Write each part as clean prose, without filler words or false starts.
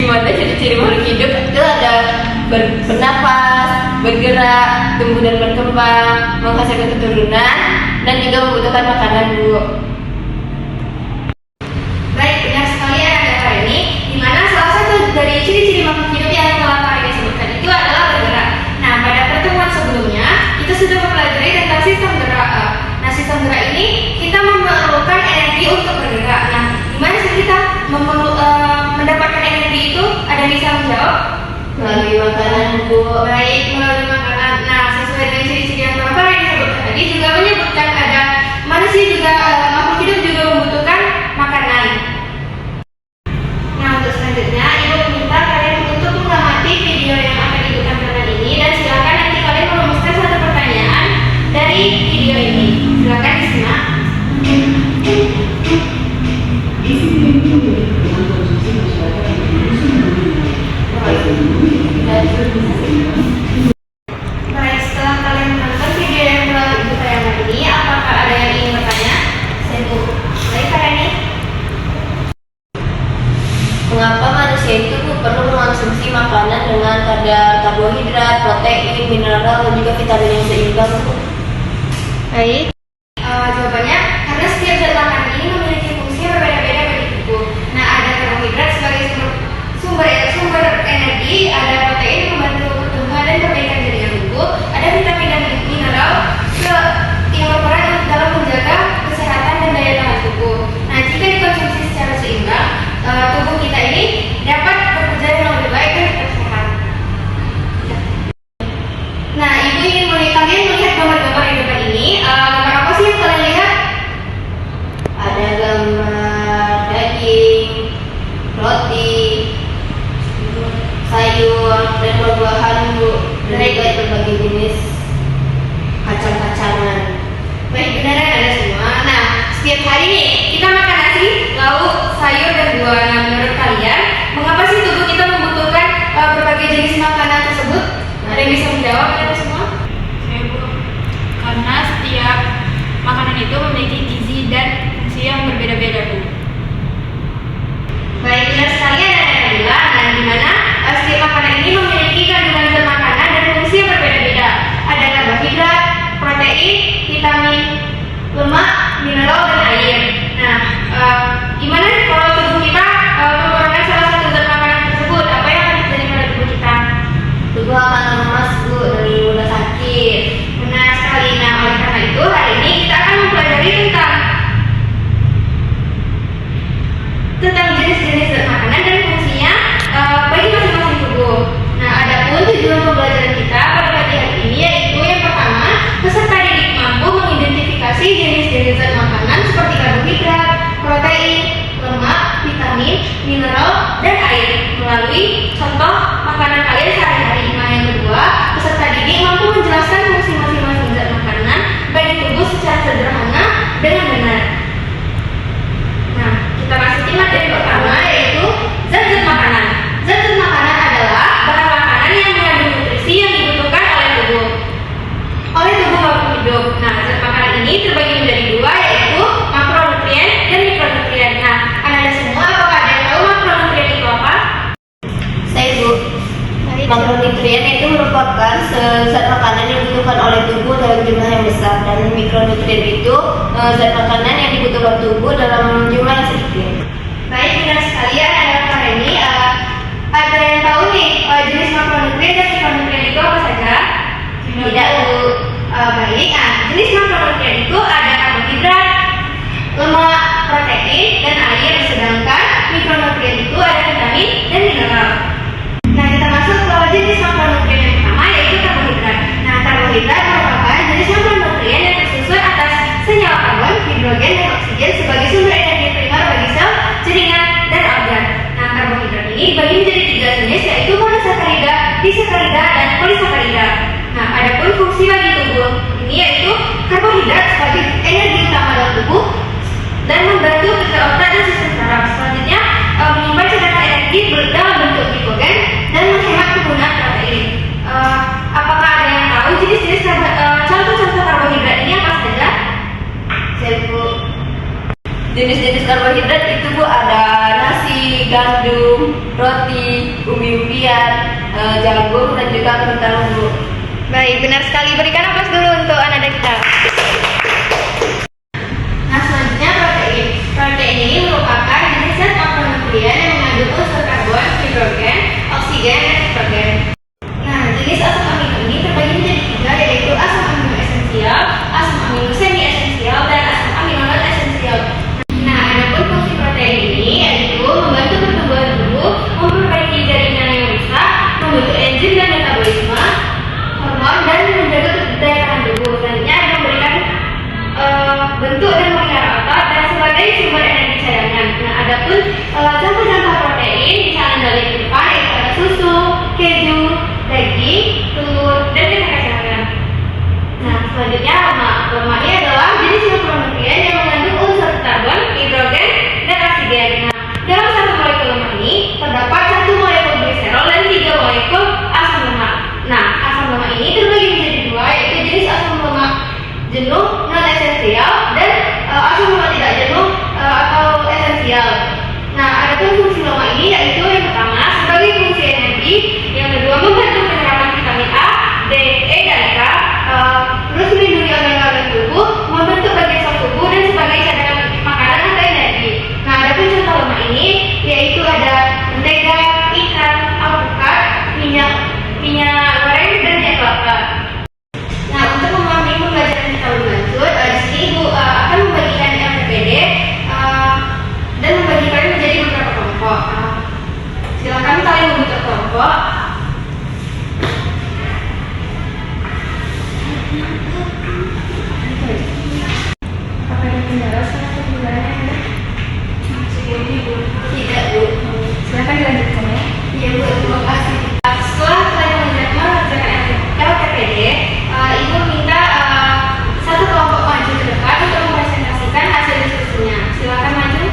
Gimana ciri-ciri makhluk hidup? Itu ada bernafas, bergerak, tumbuh dan berkembang, menghasilkan keturunan, dan juga membutuhkan makanan, Bu. Baik, benar sekali ya Kak ini, di mana salah satu dari ciri-ciri makhluk hidup yang telah Kak Reni sebutkan itu adalah bergerak. Nah, pada pertemuan sebelumnya kita sudah mempelajari tentang sistem gerak. Nah, sistem gerak ini kita memerlukan energi untuk bergerak. Nah, gimana sih kita mendapatkan energi itu? Ada yang bisa menjawab? Melalui makanan, Bu. Baik, melalui makanan. Nah, sesuai dengan ciri-ciri yang telah Kak Reni sebutkan tadi juga menyebutkan ada manusia juga makhluk hidup juga membutuhkan makanan. Nah, untuk selanjutnya Ibu meminta kalian untuk mengamati video yang akan Ibu tampilkan ini dan silakan nanti kalian merumuskan satu pertanyaan dari video ini. Silakan disimak. Baik, setelah kalian menonton video yang telah Ibu tayangkan ini, apakah ada yang ingin bertanya? Saya Bu. Baik, Kak Reni. Mengapa manusia itu perlu mengonsumsi makanan dengan kadar karbohidrat, protein, mineral, dan juga vitamin yang seimbang, Bu? Baik. Jawabannya karena setiap zat makanan ini memiliki fungsi yang berbeda-beda bagi tubuh. Nah, ada karbohidrat sebagai sumber energi, ada protein yang membantu pertumbuhan dan perbaikan jaringan tubuh, ada vitamin dan mineral yang berperan dalam menjaga kesehatan dan daya tahan tubuh. Nah, jika dikonsumsi secara seimbang, tubuh kita ini dapat bekerja dengan lebih baik dan tetap sehat. Nah, Ibu ingin kalian melihat gambar-gambar di depan ini. Gambar apa sih yang kalian lihat? Ada gambar daging, roti, sayur, dan buah-buahan, Bu. Dan juga berbagai jenis kacang-kacangan. Baik, benar ada semua. Nah, setiap hari nih kita makan nasi, lauk, sayur, dan buah. Nah, menurut kalian, mengapa sih tubuh kita membutuhkan berbagai jenis makanan tersebut? Ada yang bisa menjawab kita semua? Saya Bu, karena setiap makanan itu memiliki gizi dan fungsi yang berbeda-beda, Bu. Baik, benar sekali ada Nabila. Nah, di mana setiap makanan ini memiliki kandungan zat makanan dan fungsi yang berbeda-beda. Ada karbohidrat, protein, vitamin, lemak, mineral, dan air. Nah, gimana kalau tubuh kita kekurangan salah satu zat makanan tersebut? Apa yang akan terjadi pada tubuh kita? Tubuh akan lemas, Bu, dan mudah sakit. Benar sekali. Nah, oleh karena itu hari ini kita akan mempelajari tentang jenis-jenis zat makanan dan fungsinya bagi masing-masing tubuh. Nah, adapun tujuan pembelajaran kita pada pagi hari ini yaitu yang pertama, peserta didik mampu mengidentifikasi jenis-jenis zat makanan seperti karbohidrat, protein, lemak, vitamin, mineral, dan air melalui contoh makanan kalian sehari-hari. Nah, yang kedua, peserta didik mampu menjelaskan fungsi masing-masing zat makanan bagi tubuh secara sederhana dengan benar. Nah, kita masukin materi pertama yaitu zat-zat makanan. Zat-zat makanan adalah bahan makanan yang mengandung nutrisi yang dibutuhkan oleh tubuh makhluk hidup. Nah, zat makanan ini terbagi menjadi dua yaitu makronutrien dan mikronutrien. Nah, Anda semua apakah ada yang tahu makronutrien itu apa? Saya, Bu. Makronutrien itu merupakan zat makanan yang dibutuhkan oleh tubuh dalam jumlah yang besar, dan mikronutrien itu zat makanan yang dibutuhkan tubuh dalam jumlah yang sedikit. Baik, benar sekali ya Kak Reni. Ada yang tahu nih jenis makronutrien dan mikronutrien itu apa saja? Tidak, Bu. Baik, jenis makronutrien itu ada karbohidrat, lemak, protein, dan air. Sedangkan mikronutrien itu ada vitamin dan mineral. Nah, kita masuk ke jenis makronutrien yang pertama yaitu karbohidrat. Nah, karbohidrat merupakan jenis makronutrien yang tersusun atas senyawa karbon, hidrogen, dan oksigen sebagai sumber energi primer bagi sel, jaringan, dan organ. Nah, karbohidrat ini dibagi menjadi tiga jenis yaitu monosakarida, disakarida, dan polisakarida. Nah, adapun fungsi bagi tubuh ini yaitu karbohidrat sebagai energi utama dalam tubuh dan membantu kerja otak dan sistem saraf. Selanjutnya, menyimpan cadangan energi dalam bentuk glikogen dan menghemat penggunaan protein. Apakah ada yang tahu jenis-jenis contoh-contoh karbohidrat ini apa saja? Saya, Bu. Jenis-jenis karbohidrat itu, Bu, ada nasi, gandum, roti, umbi-umbian, jagung, dan juga kentang, Bu. Baik, benar sekali. Berikan aplaus dulu untuk anak kita. Nah, selanjutnya protein. Protein ini merupakan jenis zat makronutrien yang mengandung unsur karbon, hidrogen, oksigen, dan nitrogen. Nah, jenis asam amino ini terbagi menjadi 3, yaitu asam amino esensial, asam amino semi esensial, dan asam amino non esensial. Nah, adapun fungsi protein ini yaitu membantu pertumbuhan tubuh, memperbaiki jaringan yang rusak, membentuk enzim dan metabolisme hormon, dan menjaga daya tahan tubuh. Selanjutnya ada memberikan bentuk dan memelihara otot dan sebagai sumber energi cadangan. Nah, adapun contoh-contoh protein misalnya dari depan yaitu ada susu, keju, daging, telur, dan kacang-kacangan. Nah, selanjutnya lemak. Lemak ini adalah jenis makronutrien yang mengandung unsur karbon, hidrogen, dan oksigen. Nah, dalam satu molekul lemak ini terdapat 1 molekul gliserol dan 3 molekul asam lemak. Nah, asam lemak ini terbagi menjadi 2, yaitu jenis asam lemak jenuh non esensial dan asam lemak tidak jenuh atau esensial. Nah, adapun fungsi lemak ini yaitu yang pertama sebagai fungsi energi, yang kedua membantu penyerapan vitamin A, D, E, dan K, terus melindungi organ-organ tubuh, membentuk bagian sel tubuh, dan sebagai cadangan makanan atau energi. Nah, adapun contoh lemak ini yaitu ada mentega, ikan, alpukat, minyak goreng, dan minyak kelapa. Nah, untuk memahami pembelajaran kita lebih lanjut, di sini Ibu akan membagikan MPPD dan membagikan menjadi beberapa kelompok. Silakan kalian membentuk kelompok. Apakah ada kendala saat pembelajarannya? Tidak, Bu. Silakan dilanjutkan ya. Iya, Bu. Terima kasih. Setelah kalian mengerjakan LPPD, Ibu minta satu kelompok maju ke depan untuk mempresentasikan hasil diskusinya. Silakan maju.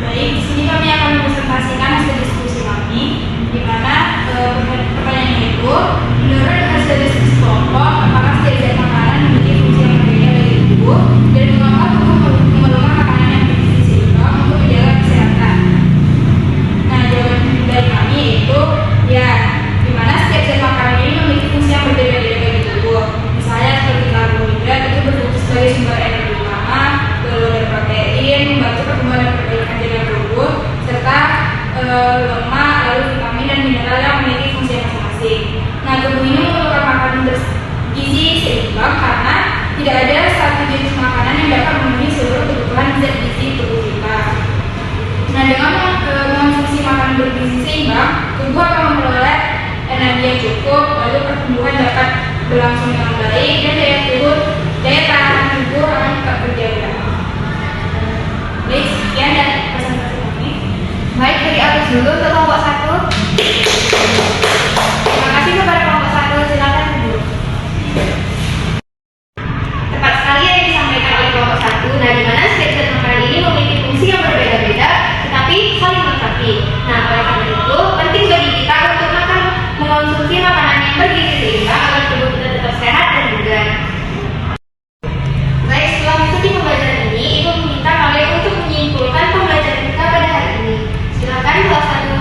Baik, di sini kami akan mempresentasikan hasil diskusi kami, di mana pertanyaannya itu, menurut hasil diskusi kelompok, apakah setiap zat makanan memiliki fungsi yang berbeda bagi tubuh, dan mengapa tubuh memerlukan makanan yang bergizi seimbang untuk menjaga kesehatan? Nah, jawaban dari kami yaitu ya, di mana setiap zat makanan ini memiliki fungsi yang berbeda-beda bagi tubuh. Misalnya seperti karbohidrat itu berfungsi sebagai sumber energi utama, telur dan protein membantu pertumbuhan dan perbaikan jaringan tubuh, serta lemak, lalu vitamin dan mineral yang memiliki fungsi masing-masing. Nah, tubuh ini memerlukan makanan bergizi seimbang karena tidak ada satu jenis makanan yang dapat memenuhi seluruh kebutuhan zat gizi tubuh kita. Nah, dengan mengonsumsi makanan bergizi seimbang, tubuh akan memperoleh energi yang cukup, lalu pertumbuhan dapat berlangsung dengan baik, dan daya tahan tubuh akan tetap terjaga. Baik, sekian dan presentasi kami. Baik, beri aplaus dulu untuk kelompok 1. Terima kasih kepada kelompok 1. Silakan duduk. Tepat sekali yang disampaikan oleh kelompok 1. Nah, di mana setiap zat makanan ini memiliki fungsi yang berbeda-beda, tetapi saling melengkapi. Nah, oleh karena itu penting bagi kita untuk mengonsumsi makanan yang bergizi seimbang agar tubuh kita tetap sehat dan bugar. Baik, setelah mengikuti pembelajaran ini, Ibu meminta kalian untuk menyimpulkan pembelajaran kita pada hari ini. Silakan salah satu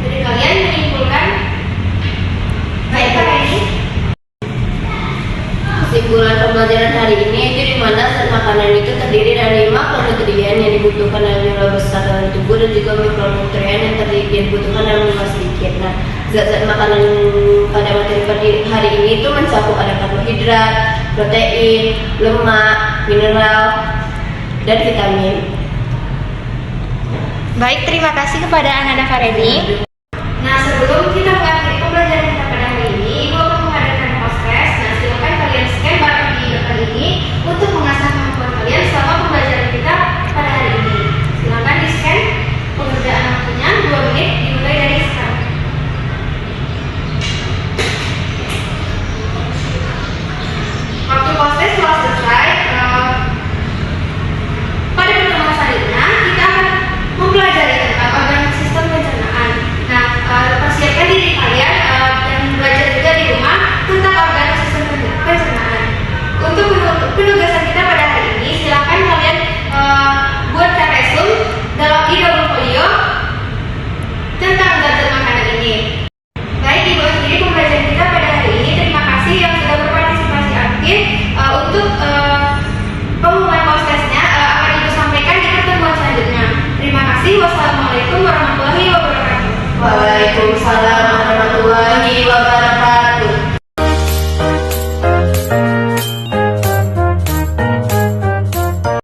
dari kalian menyimpulkan. Baik, Kak Reni. Kesimpulan pembelajaran hari ini itu di mana zat makanan itu terdiri dari makronutrien yang dibutuhkan dalam jumlah besar dalam tubuh dan juga mikronutrien yang dibutuhkan dalam jumlah sedikit. Nah, zat-zat makanan pada materi hari ini itu mencakup ada karbohidrat, protein, lemak, mineral, dan vitamin. Baik, terima kasih kepada Ananda Faredi. Nah, sebelum kita